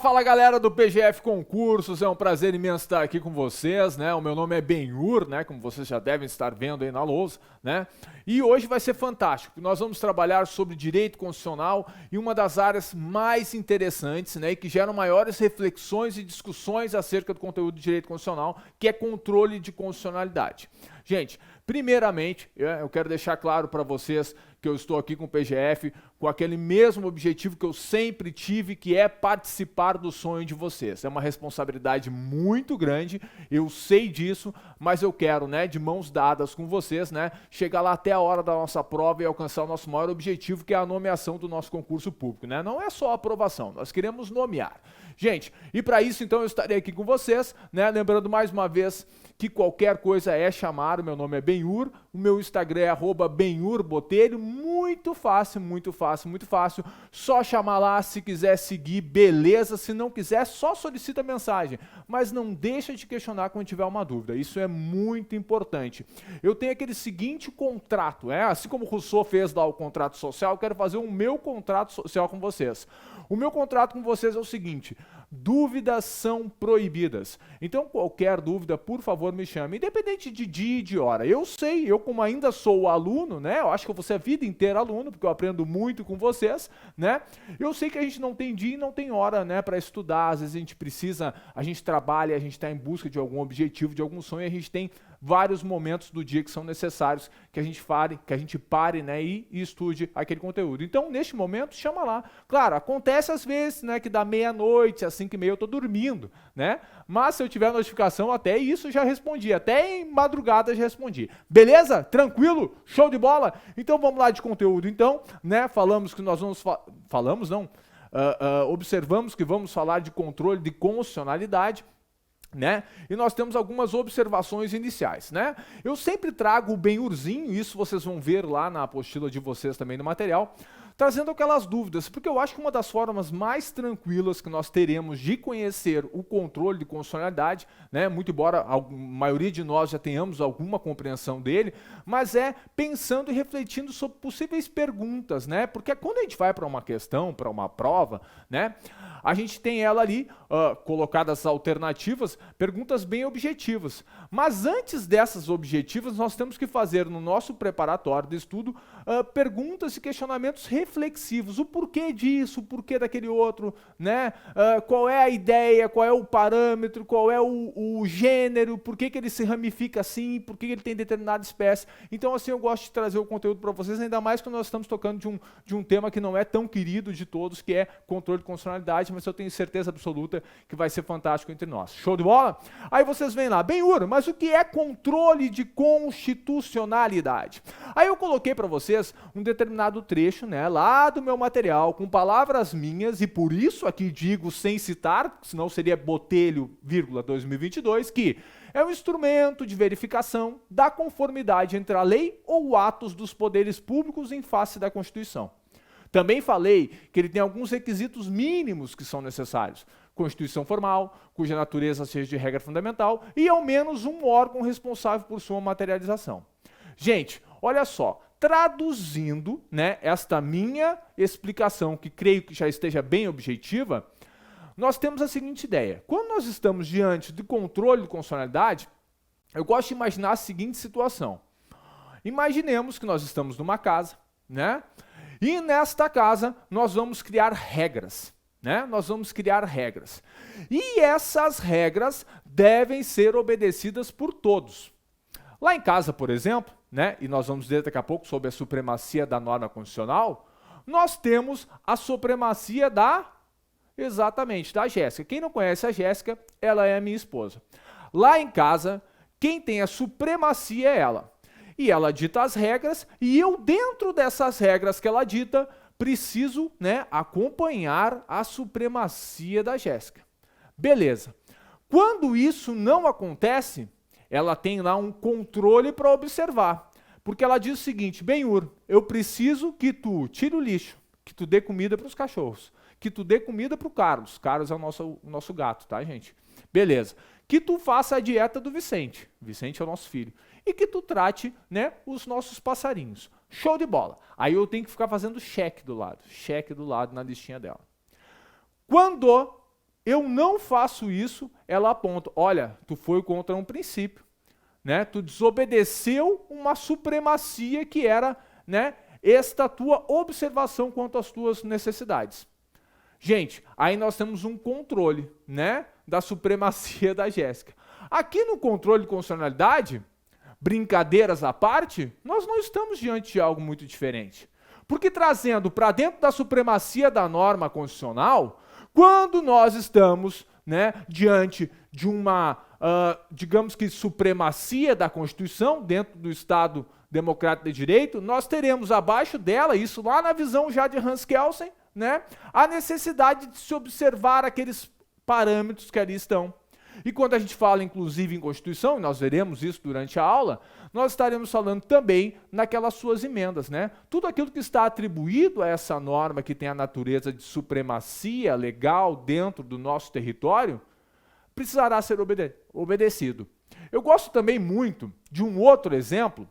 Fala galera do PGF Concursos, é um prazer imenso estar aqui com vocês, né? O meu nome é Benhur, né? Como vocês já devem estar vendo aí na lousa, né? E hoje vai ser fantástico, nós vamos trabalhar sobre direito constitucional e uma das áreas mais interessantes, né? E que geram maiores reflexões e discussões acerca do conteúdo de direito constitucional, que é controle de constitucionalidade. Gente, primeiramente, eu quero deixar claro para vocês que eu estou aqui com o PGF com aquele mesmo objetivo que eu sempre tive, que é participar do sonho de vocês. É uma responsabilidade muito grande, eu sei disso, mas eu quero, né, de mãos dadas com vocês, né, chegar lá até a hora da nossa prova e alcançar o nosso maior objetivo, que é a nomeação do nosso concurso público, né? Não é só a aprovação, nós queremos nomear. Gente, e para isso então eu estarei aqui com vocês, né, lembrando mais uma vez que qualquer coisa é chamar, o meu nome é Benhur, o meu Instagram é @benhurbotelho, muito fácil, muito fácil, muito fácil, só chamar lá, se quiser seguir, beleza, se não quiser, só solicita mensagem, mas não deixa de questionar quando tiver uma dúvida, isso é muito importante. Eu tenho aquele seguinte contrato, assim como o Rousseau fez lá o contrato social, eu quero fazer o meu contrato social com vocês. O meu contrato com vocês é o seguinte: dúvidas são proibidas. Então, qualquer dúvida, por favor, me chame, independente de dia e de hora. Eu sei, eu como ainda sou aluno, né? Eu acho que eu vou ser a vida inteira aluno, porque eu aprendo muito com vocês, né? Eu sei que a gente não tem dia e não tem hora, né, para estudar. Às vezes a gente precisa, a gente trabalha, a gente está em busca de algum objetivo, de algum sonho, e a gente tem vários momentos do dia que são necessários que a gente pare, né, e estude aquele conteúdo. Então, neste momento, chama lá. Claro, acontece às vezes, né, que da meia-noite às 5h30 eu tô dormindo, né? Mas se eu tiver notificação, até isso já respondi, até em madrugada já respondi. Beleza? Tranquilo? Show de bola? Então vamos lá de conteúdo. Então, né, falamos que nós vamos observamos que vamos falar de controle de constitucionalidade, né? E nós temos algumas observações iniciais, né? Eu sempre trago o Benhurzinho, isso vocês vão ver lá na apostila de vocês também no material, trazendo aquelas dúvidas, porque eu acho que uma das formas mais tranquilas que nós teremos de conhecer o controle de constitucionalidade, né, muito embora a maioria de nós já tenhamos alguma compreensão dele, mas é pensando e refletindo sobre possíveis perguntas, né? Porque quando a gente vai para uma questão, para uma prova, né, a gente tem ela ali, colocadas alternativas, perguntas bem objetivas. Mas antes dessas objetivas, nós temos que fazer no nosso preparatório de estudo perguntas e questionamentos reflexivos. O porquê disso, o porquê daquele outro, né? Qual é a ideia, qual é o parâmetro, qual é o gênero, por que ele se ramifica assim, por que ele tem determinada espécie. Então, assim, eu gosto de trazer o conteúdo para vocês, ainda mais quando nós estamos tocando de um tema que não é tão querido de todos, que é controle de constitucionalidade, mas eu tenho certeza absoluta que vai ser fantástico entre nós. Show de bola? Aí vocês vêm lá, Benhur, mas o que é controle de constitucionalidade? Aí eu coloquei para vocês um determinado trecho, né, lá do meu material, com palavras minhas, e por isso aqui digo sem citar, senão seria Botelho, 2022, que é um instrumento de verificação da conformidade entre a lei ou atos dos poderes públicos em face da Constituição. Também falei que ele tem alguns requisitos mínimos que são necessários. Constituição formal, cuja natureza seja de regra fundamental, e ao menos um órgão responsável por sua materialização. Gente, olha só, traduzindo, né, esta minha explicação, que creio que já esteja bem objetiva, nós temos a seguinte ideia. Quando nós estamos diante de controle de constitucionalidade, eu gosto de imaginar a seguinte situação. Imaginemos que nós estamos numa casa, né? E nesta casa nós vamos criar regras, né? Nós vamos criar regras. E essas regras devem ser obedecidas por todos. Lá em casa, por exemplo, né? E nós vamos ver daqui a pouco sobre a supremacia da norma constitucional, nós temos a supremacia exatamente, da Jéssica. Quem não conhece a Jéssica, ela é a minha esposa. Lá em casa, quem tem a supremacia é ela. E ela dita as regras, e eu, dentro dessas regras que ela dita, preciso, né, acompanhar a supremacia da Jéssica. Beleza. Quando isso não acontece, ela tem lá um controle para observar. Porque ela diz o seguinte: Benhur, eu preciso que tu tire o lixo, que tu dê comida para os cachorros, que tu dê comida para o Carlos. Carlos é o nosso gato, tá, gente? Beleza. Que tu faça a dieta do Vicente. Vicente é o nosso filho. e que tu trate, né, os nossos passarinhos. Show de bola. Aí eu tenho que ficar fazendo cheque do lado na listinha dela. Quando eu não faço isso, ela aponta, olha, tu foi contra um princípio, né? Tu desobedeceu uma supremacia que era, né, esta tua observação quanto às tuas necessidades. Gente, aí nós temos um controle, né, da supremacia da Jéssica. Aqui no controle de constitucionalidade, brincadeiras à parte, nós não estamos diante de algo muito diferente. Porque trazendo para dentro da supremacia da norma constitucional, quando nós estamos, né, diante de uma, digamos que, supremacia da Constituição dentro do Estado Democrático de Direito, nós teremos abaixo dela, isso lá na visão já de Hans Kelsen, né, a necessidade de se observar aqueles parâmetros que ali estão. E quando a gente fala, inclusive, em Constituição, e nós veremos isso durante a aula, nós estaremos falando também naquelas suas emendas, né? Tudo aquilo que está atribuído a essa norma que tem a natureza de supremacia legal dentro do nosso território, precisará ser obedecido. Eu gosto também muito de um outro exemplo,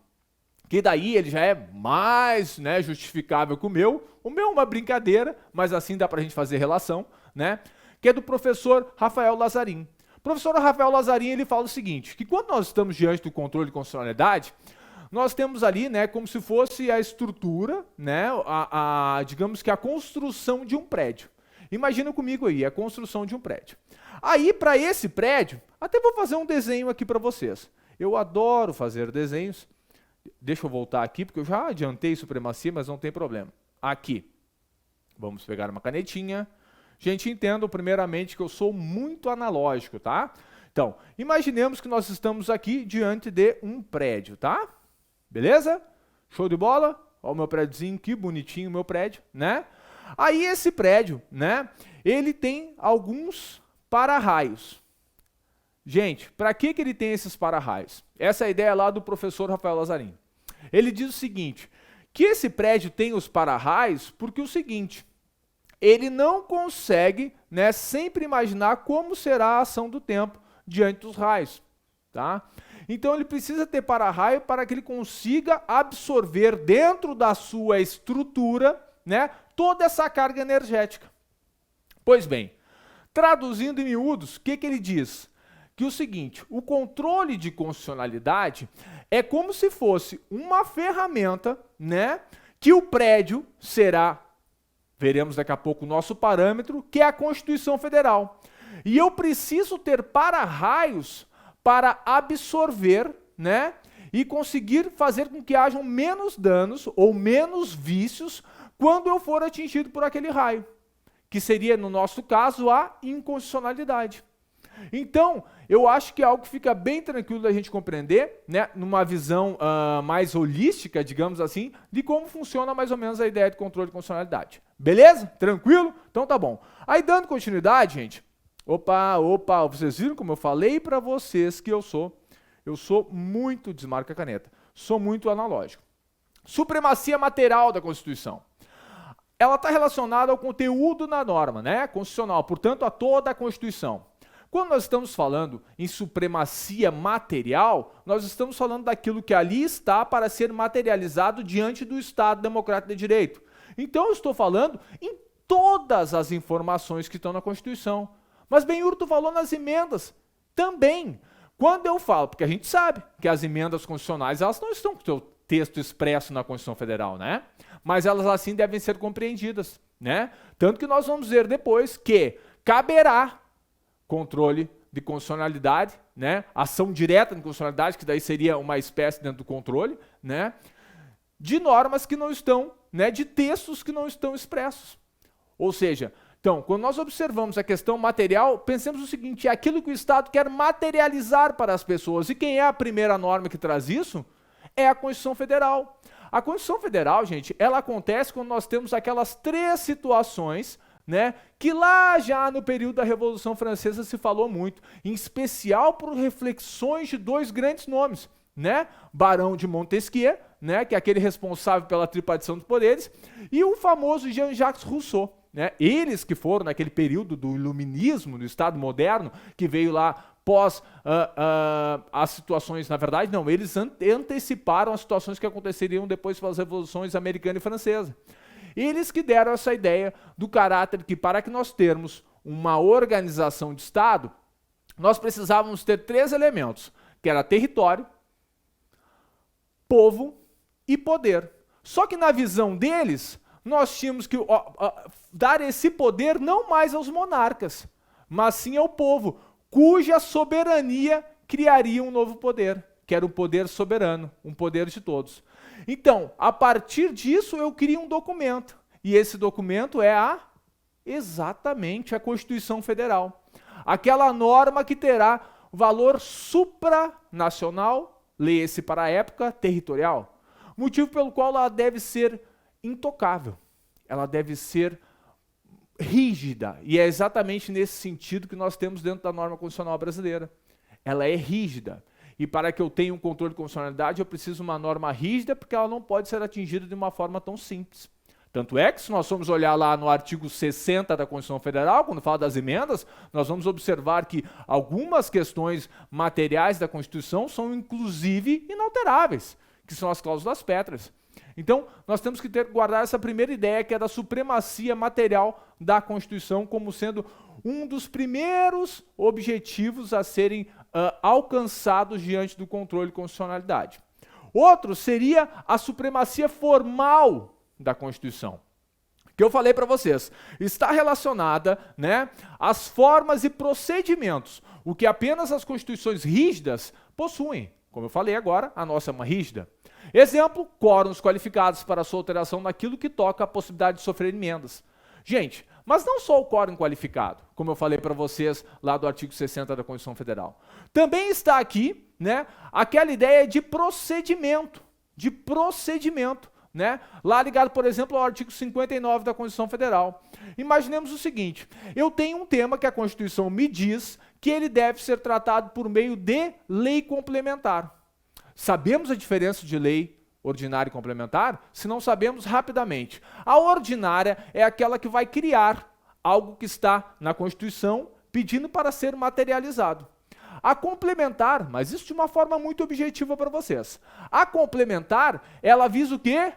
que daí ele já é mais, né, justificável que o meu é uma brincadeira, mas assim dá para a gente fazer relação, né? Que é do professor Rafael Lazarin. O professor Rafael Lazarin, ele fala o seguinte, que quando nós estamos diante do controle de constitucionalidade, nós temos ali, né, como se fosse a estrutura, né, digamos que a construção de um prédio. Imagina comigo aí, a construção de um prédio. Aí, para esse prédio, até vou fazer um desenho aqui para vocês. Eu adoro fazer desenhos. Deixa eu voltar aqui, porque eu já adiantei supremacia, mas não tem problema. Aqui. Vamos pegar uma canetinha. Gente, entendam primeiramente que eu sou muito analógico, tá? Então, imaginemos que nós estamos aqui diante de um prédio, tá? Beleza? Show de bola? Olha o meu prédiozinho, que bonitinho o meu prédio, né? Aí esse prédio, né? Ele tem alguns para-raios. Gente, para que ele tem esses para-raios? Essa é a ideia lá do professor Rafael Lazarin. Ele diz o seguinte, que esse prédio tem os para-raios porque o seguinte, ele não consegue, né, sempre imaginar como será a ação do tempo diante dos raios. Tá? Então ele precisa ter para-raio para que ele consiga absorver dentro da sua estrutura, né, toda essa carga energética. Pois bem, traduzindo em miúdos, o que ele diz? Que o seguinte, o controle de constitucionalidade é como se fosse uma ferramenta, né, que o prédio será, veremos daqui a pouco o nosso parâmetro, que é a Constituição Federal. E eu preciso ter para-raios para absorver, né, e conseguir fazer com que hajam menos danos ou menos vícios quando eu for atingido por aquele raio, que seria, no nosso caso, a inconstitucionalidade. Então, eu acho que é algo que fica bem tranquilo da gente compreender, né, numa visão mais holística, digamos assim, de como funciona mais ou menos a ideia de controle de constitucionalidade. Beleza? Tranquilo? Então tá bom. Aí, dando continuidade, gente, opa, vocês viram como eu falei para vocês que eu sou muito, desmarca a caneta, sou muito analógico. Supremacia material da Constituição. Ela está relacionada ao conteúdo na norma, né, constitucional, portanto, a toda a Constituição. Quando nós estamos falando em supremacia material, nós estamos falando daquilo que ali está para ser materializado diante do Estado Democrático de Direito. Então, eu estou falando em todas as informações que estão na Constituição. Mas Benhur, tu falou nas emendas também. Quando eu falo, porque a gente sabe que as emendas constitucionais, elas não estão com o seu texto expresso na Constituição Federal, né? Mas elas assim devem ser compreendidas, né? Tanto que nós vamos ver depois que caberá controle de constitucionalidade, né? Ação direta de constitucionalidade, que daí seria uma espécie dentro do controle, né? De normas que não estão, né? De textos que não estão expressos. Ou seja, então, quando nós observamos a questão material, pensemos o seguinte, é aquilo que o Estado quer materializar para as pessoas. E quem é a primeira norma que traz isso? É a Constituição Federal. A Constituição Federal, gente, ela acontece quando nós temos aquelas três situações, né, que lá já no período da Revolução Francesa se falou muito, em especial por reflexões de dois grandes nomes, né, Barão de Montesquieu, né, que é aquele responsável pela tripartição dos poderes, e o famoso Jean-Jacques Rousseau, né, eles que foram naquele período do iluminismo, do Estado moderno, que veio lá pós as situações, na verdade não, eles anteciparam as situações que aconteceriam depois das revoluções americana e francesa. Eles que deram essa ideia do caráter que, para que nós termos uma organização de Estado, nós precisávamos ter 3 elementos, que era território, povo e poder. Só que na visão deles, nós tínhamos que dar esse poder não mais aos monarcas, mas sim ao povo, cuja soberania criaria um novo poder, que era o poder soberano, um poder de todos. Então, a partir disso, eu crio um documento, e esse documento é exatamente a Constituição Federal. Aquela norma que terá valor supranacional, leia-se para a época, territorial. Motivo pelo qual ela deve ser intocável, ela deve ser rígida, e é exatamente nesse sentido que nós temos dentro da norma constitucional brasileira. Ela é rígida, e para que eu tenha um controle de constitucionalidade, eu preciso de uma norma rígida, porque ela não pode ser atingida de uma forma tão simples. Tanto é que, se nós formos olhar lá no artigo 60 da Constituição Federal, quando fala das emendas, nós vamos observar que algumas questões materiais da Constituição são, inclusive, inalteráveis, que são as cláusulas pétreas. Então, nós temos que guardar essa primeira ideia, que é da supremacia material da Constituição, como sendo um dos primeiros objetivos a serem alcançados diante do controle de constitucionalidade. Outro seria a supremacia formal da Constituição, que eu falei para vocês, está relacionada, né, às formas e procedimentos, o que apenas as constituições rígidas possuem. Como eu falei agora, a nossa é uma rígida. Exemplo, quórums qualificados para sua alteração naquilo que toca a possibilidade de sofrer emendas. Gente, mas não só o quórum qualificado, como eu falei para vocês lá do artigo 60 da Constituição Federal. Também está aqui, né, aquela ideia de procedimento, né? Lá ligado, por exemplo, ao artigo 59 da Constituição Federal. Imaginemos o seguinte, eu tenho um tema que a Constituição me diz que ele deve ser tratado por meio de lei complementar. Sabemos a diferença de lei ordinária e complementar? Se não sabemos, rapidamente. A ordinária é aquela que vai criar algo que está na Constituição pedindo para ser materializado. A complementar, mas isso de uma forma muito objetiva para vocês. A complementar, ela visa o quê?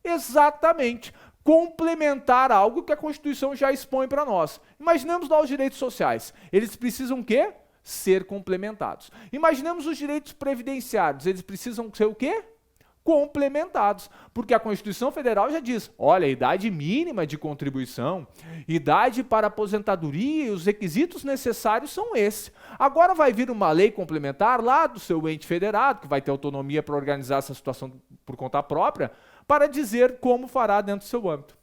Exatamente, complementar algo que a Constituição já expõe para nós. Imaginemos lá os direitos sociais. Eles precisam o quê? Ser complementados. Imaginemos os direitos previdenciários. Eles precisam ser o quê? Complementados. Porque a Constituição Federal já diz, olha, a idade mínima de contribuição, idade para aposentadoria e os requisitos necessários são esses. Agora vai vir uma lei complementar lá do seu ente federado, que vai ter autonomia para organizar essa situação por conta própria, para dizer como fará dentro do seu âmbito.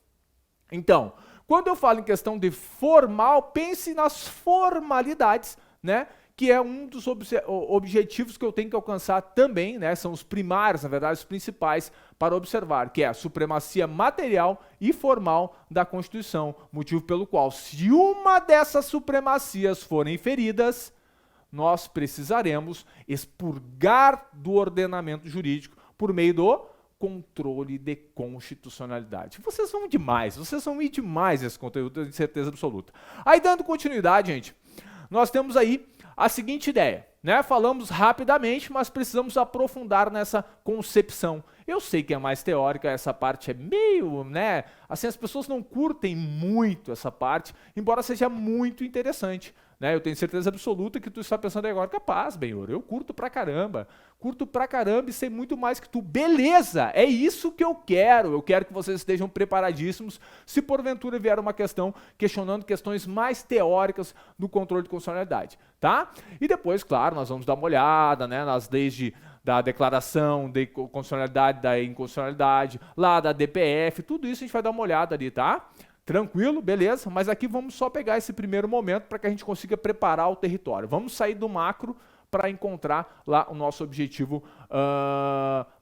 Então, quando eu falo em questão de formal, pense nas formalidades, né? Que é um dos objetivos que eu tenho que alcançar também, né? São os primários, na verdade, os principais para observar, que é a supremacia material e formal da Constituição, motivo pelo qual, se uma dessas supremacias forem feridas, nós precisaremos expurgar do ordenamento jurídico por meio do controle de constitucionalidade. Vocês vão demais, vocês vão ir demais esse conteúdo, de certeza absoluta. Aí, dando continuidade, gente, nós temos aí a seguinte ideia, né? Falamos rapidamente, mas precisamos aprofundar nessa concepção. Eu sei que é mais teórica, essa parte é meio, né? Assim, as pessoas não curtem muito essa parte, embora seja muito interessante, né? Eu tenho certeza absoluta que tu está pensando agora, capaz, Benhor, eu curto pra caramba e sei muito mais que tu. Beleza, é isso que eu quero que vocês estejam preparadíssimos se porventura vier uma questão questionando questões mais teóricas do controle de constitucionalidade, tá? E depois, claro, nós vamos dar uma olhada, né, nas leis da declaração de constitucionalidade, da inconstitucionalidade, lá da DPF, tudo isso a gente vai dar uma olhada ali, tá? Tranquilo, beleza, mas aqui vamos só pegar esse primeiro momento para que a gente consiga preparar o território. Vamos sair do macro para encontrar lá o nosso objetivo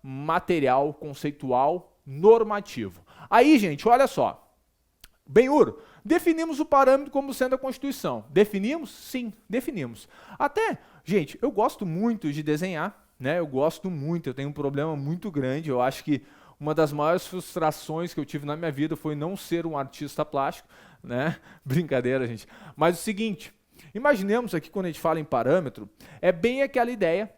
material, conceitual, normativo. Aí, gente, olha só. Benhur, definimos o parâmetro como sendo a Constituição. Definimos? Sim, definimos. Até, gente, eu gosto muito de desenhar, né? Eu gosto muito, eu tenho um problema muito grande, eu acho que uma das maiores frustrações que eu tive na minha vida foi não ser um artista plástico, né? Brincadeira, gente. Mas o seguinte, Imaginemos aqui, quando a gente fala em parâmetro, é bem aquela ideia,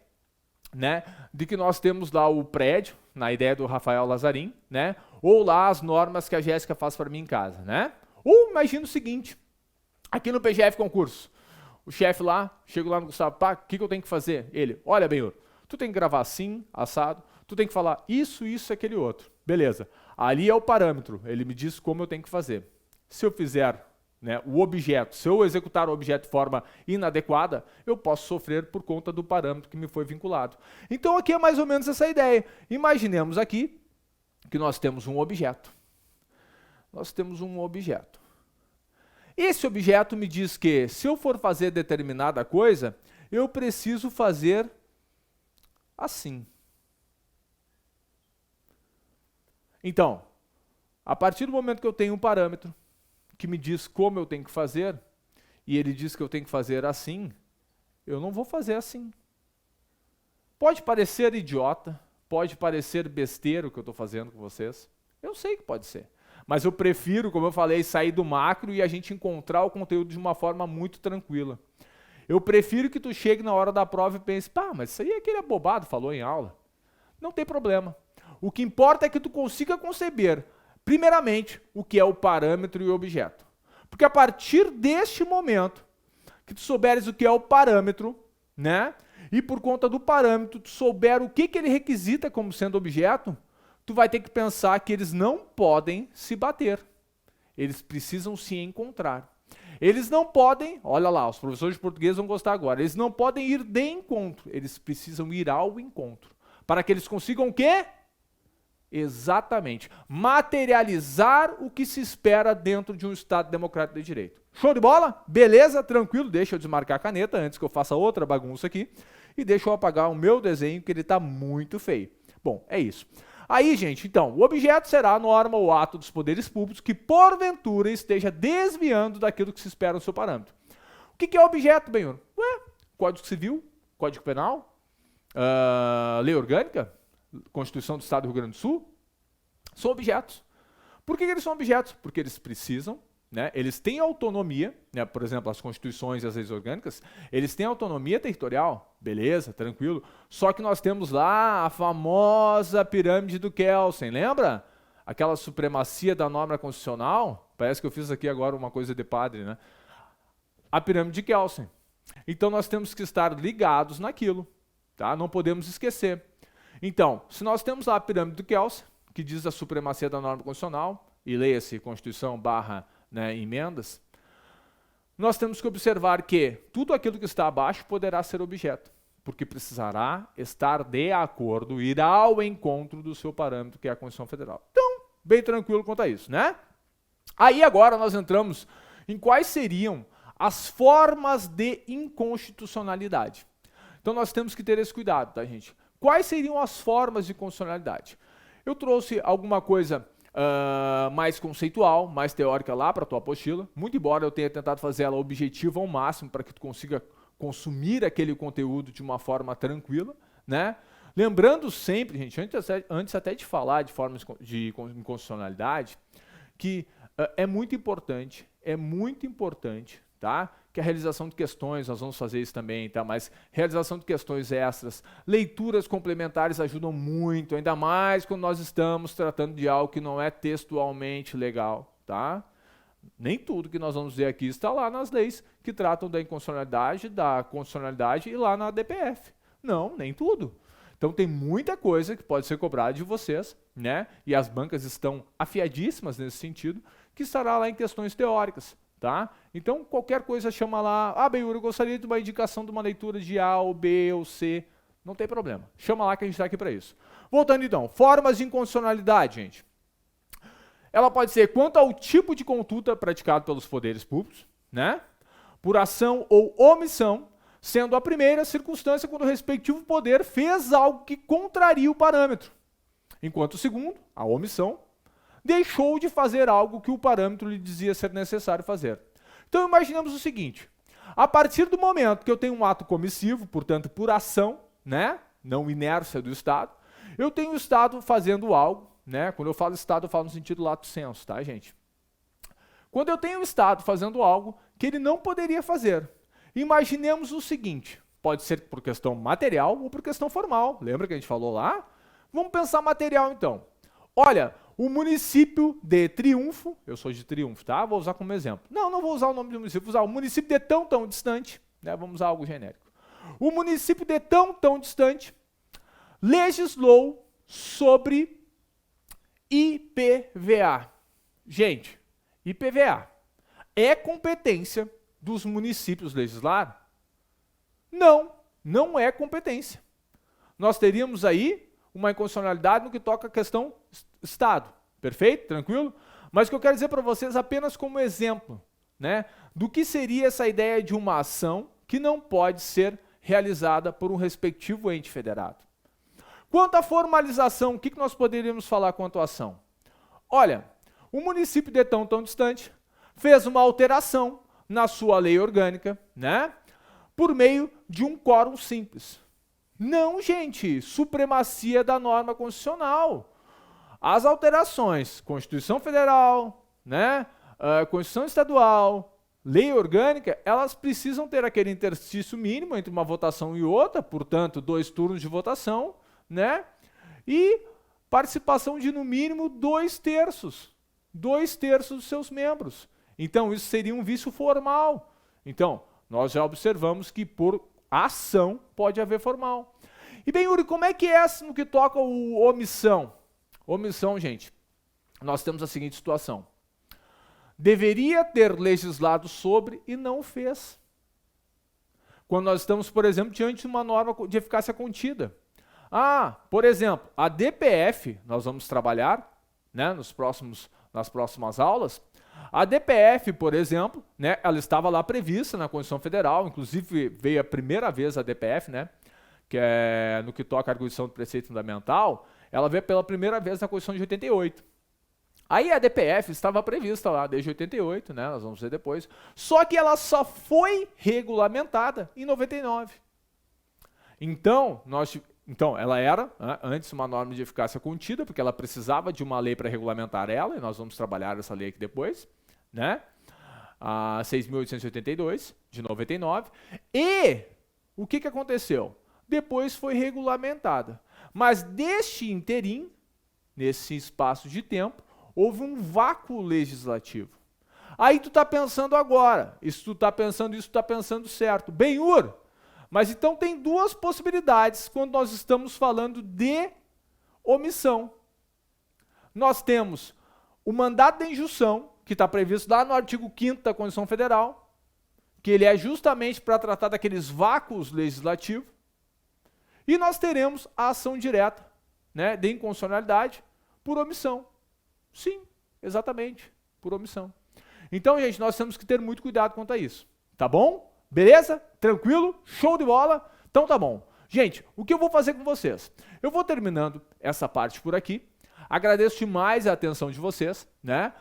né, de que nós temos lá o prédio, na ideia do Rafael Lazarim, né, ou lá as normas que a Jéssica faz para mim em casa, né? Ou imagina o seguinte, aqui no PGF Concurso, o chefe lá, chego lá no Gustavo, pá, o que eu tenho que fazer? Ele, olha, Benhur, tu tem que gravar assim, assado, tu tem que falar isso, aquele outro. Beleza, ali é o parâmetro, ele me diz como eu tenho que fazer. Se eu fizer, né, o objeto, se eu executar o objeto de forma inadequada, eu posso sofrer por conta do parâmetro que me foi vinculado. Então aqui é mais ou menos essa ideia. Imaginemos aqui que nós temos um objeto. Nós temos um objeto. Esse objeto me diz que, se eu for fazer determinada coisa, eu preciso fazer assim. Então, a partir do momento que eu tenho um parâmetro que me diz como eu tenho que fazer, e ele diz que eu tenho que fazer assim, eu não vou fazer assim. Pode parecer idiota, pode parecer besteira o que eu estou fazendo com vocês. Eu sei que pode ser. Mas eu prefiro, como eu falei, sair do macro e a gente encontrar o conteúdo de uma forma muito tranquila. Eu prefiro que tu chegue na hora da prova e pense, pá, mas isso aí é aquele abobado, falou em aula. Não tem problema. O que importa é que tu consiga conceber, primeiramente, o que é o parâmetro e o objeto. Porque a partir deste momento, que tu souberes o que é o parâmetro, né? E por conta do parâmetro, tu souber o que ele requisita como sendo objeto, tu vai ter que pensar que eles não podem se bater. Eles precisam se encontrar. Eles não podem, olha lá, os professores de português vão gostar agora, eles não podem ir de encontro, eles precisam ir ao encontro. Para que eles consigam o quê? Exatamente. Materializar o que se espera dentro de um Estado democrático de direito. Show de bola? Beleza? Tranquilo? Deixa eu desmarcar a caneta antes que eu faça outra bagunça aqui. E deixa eu apagar o meu desenho, que ele está muito feio. Bom, é isso. Aí, gente, então, o objeto será a norma ou ato dos poderes públicos que, porventura, esteja desviando daquilo que se espera no seu parâmetro. O que é objeto, Benhur? Ué, Código Civil, Código Penal, Lei Orgânica, Constituição do Estado do Rio Grande do Sul, são objetos. Por que eles são objetos? Porque eles precisam, né, eles têm autonomia, né, por exemplo, as constituições e as leis orgânicas, eles têm autonomia territorial, beleza, tranquilo, só que nós temos lá a famosa pirâmide do Kelsen, lembra? Aquela supremacia da norma constitucional, parece que eu fiz aqui agora uma coisa de padre, né? A pirâmide de Kelsen. Então nós temos que estar ligados naquilo, tá? Não podemos esquecer. Então, se nós temos lá a pirâmide do Kelsen, que diz a supremacia da norma constitucional, e leia-se Constituição / emendas, nós temos que observar que tudo aquilo que está abaixo poderá ser objeto, porque precisará estar de acordo, ir ao encontro do seu parâmetro, que é a Constituição Federal. Então, bem tranquilo quanto a isso, né? Aí agora nós entramos em quais seriam as formas de inconstitucionalidade. Então nós temos que ter esse cuidado, tá, gente? Quais seriam as formas de constitucionalidade? Eu trouxe alguma coisa mais conceitual, mais teórica lá para a tua apostila, muito embora eu tenha tentado fazer ela objetiva ao máximo para que tu consiga consumir aquele conteúdo de uma forma tranquila, né? Lembrando sempre, gente, antes até de falar de formas de inconstitucionalidade, que é muito importante, tá? Que a realização de questões, nós vamos fazer isso também, tá? Mas realização de questões extras, leituras complementares ajudam muito, ainda mais quando nós estamos tratando de algo que não é textualmente legal, tá? Nem tudo que nós vamos ver aqui está lá nas leis que tratam da inconstitucionalidade, da constitucionalidade e lá na DPF. Não, nem tudo. Então tem muita coisa que pode ser cobrada de vocês, né? E as bancas estão afiadíssimas nesse sentido, que estará lá em questões teóricas. Tá? Então, qualquer coisa chama lá, Benhur, eu gostaria de uma indicação de uma leitura de A ou B ou C, não tem problema. Chama lá que a gente está aqui para isso. Voltando então, formas de inconstitucionalidade, gente. Ela pode ser quanto ao tipo de conduta praticado pelos poderes públicos, né? Por ação ou omissão, sendo a primeira circunstância quando o respectivo poder fez algo que contraria o parâmetro, enquanto o segundo, a omissão, deixou de fazer algo que o parâmetro lhe dizia ser necessário fazer. Então imaginemos o seguinte, a partir do momento que eu tenho um ato comissivo, portanto por ação, né, não inércia do Estado, eu tenho o Estado fazendo algo, né, quando eu falo Estado eu falo no sentido lato sensu, tá gente? Quando eu tenho o Estado fazendo algo que ele não poderia fazer, Imaginemos o seguinte, pode ser por questão material ou por questão formal. Lembra que a gente falou lá? Vamos pensar material então. Olha, o município de Triunfo, eu sou de Triunfo, tá? Vou usar como exemplo. Não vou usar o nome do município, vou usar o município de tão distante, né? Vamos usar algo genérico. O município de tão distante legislou sobre IPVA. Gente, IPVA é competência dos municípios legislar? Não é competência. Nós teríamos aí uma inconstitucionalidade no que toca a questão Estado. Perfeito? Tranquilo? Mas o que eu quero dizer para vocês apenas como exemplo, né, do que seria essa ideia de uma ação que não pode ser realizada por um respectivo ente federado. Quanto à formalização, o que nós poderíamos falar quanto à ação? Olha, o município de tão distante fez uma alteração na sua lei orgânica, né, por meio de um quórum simples. Não, gente, supremacia da norma constitucional. As alterações, Constituição Federal, né, Constituição Estadual, lei orgânica, elas precisam ter aquele interstício mínimo entre uma votação e outra, portanto, 2 turnos de votação, né, e participação de no mínimo 2/3 dos seus membros. Então, isso seria um vício formal. Então, nós já observamos que por ação pode haver formal. E bem, Yuri, como é que é no que toca o omissão? Omissão, gente, nós temos a seguinte situação. Deveria ter legislado sobre e não fez. Quando nós estamos, por exemplo, diante de uma norma de eficácia contida. Por exemplo, a DPF, nós vamos trabalhar, né, nas próximas aulas. A DPF, por exemplo, né, ela estava lá prevista na Constituição Federal, inclusive veio a primeira vez a DPF, né, que é no que toca a arguição do preceito fundamental, ela veio pela primeira vez na Constituição de 88. Aí a DPF estava prevista lá desde 88, né, nós vamos ver depois, só que ela só foi regulamentada em 99. Então, ela era, antes, uma norma de eficácia contida, porque ela precisava de uma lei para regulamentar ela, e nós vamos trabalhar essa lei aqui depois, né? A 6.882, de 99. E o que aconteceu? Depois foi regulamentada. Mas deste interim, nesse espaço de tempo, houve um vácuo legislativo. Aí tu está pensando agora, isso tu está pensando certo. Benhur, mas então tem 2 possibilidades quando nós estamos falando de omissão. Nós temos o mandato de injunção, que está previsto lá no artigo 5º da Constituição Federal, que ele é justamente para tratar daqueles vácuos legislativos, e nós teremos a ação direta, né, de inconstitucionalidade por omissão. Sim, exatamente, por omissão. Então, gente, nós temos que ter muito cuidado quanto a isso, tá bom? Beleza? Tranquilo? Show de bola? Então tá bom. Gente, o que eu vou fazer com vocês? Eu vou terminando essa parte por aqui. Agradeço demais a atenção de vocês, né?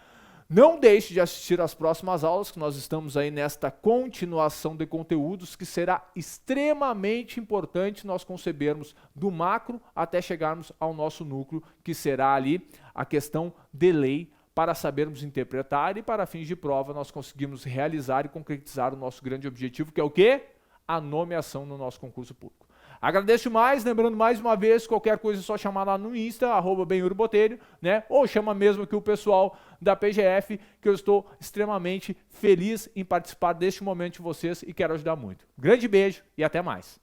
Não deixe de assistir às próximas aulas, que nós estamos aí nesta continuação de conteúdos, que será extremamente importante nós concebermos do macro até chegarmos ao nosso núcleo, que será ali a questão de lei, para sabermos interpretar e para fins de prova nós conseguimos realizar e concretizar o nosso grande objetivo, que é o quê? A nomeação no nosso concurso público. Agradeço demais, lembrando mais uma vez, qualquer coisa é só chamar lá no Insta, @benhurbotelho, né? Ou chama mesmo aqui o pessoal da PGF, que eu estou extremamente feliz em participar deste momento de vocês e quero ajudar muito. Grande beijo e até mais.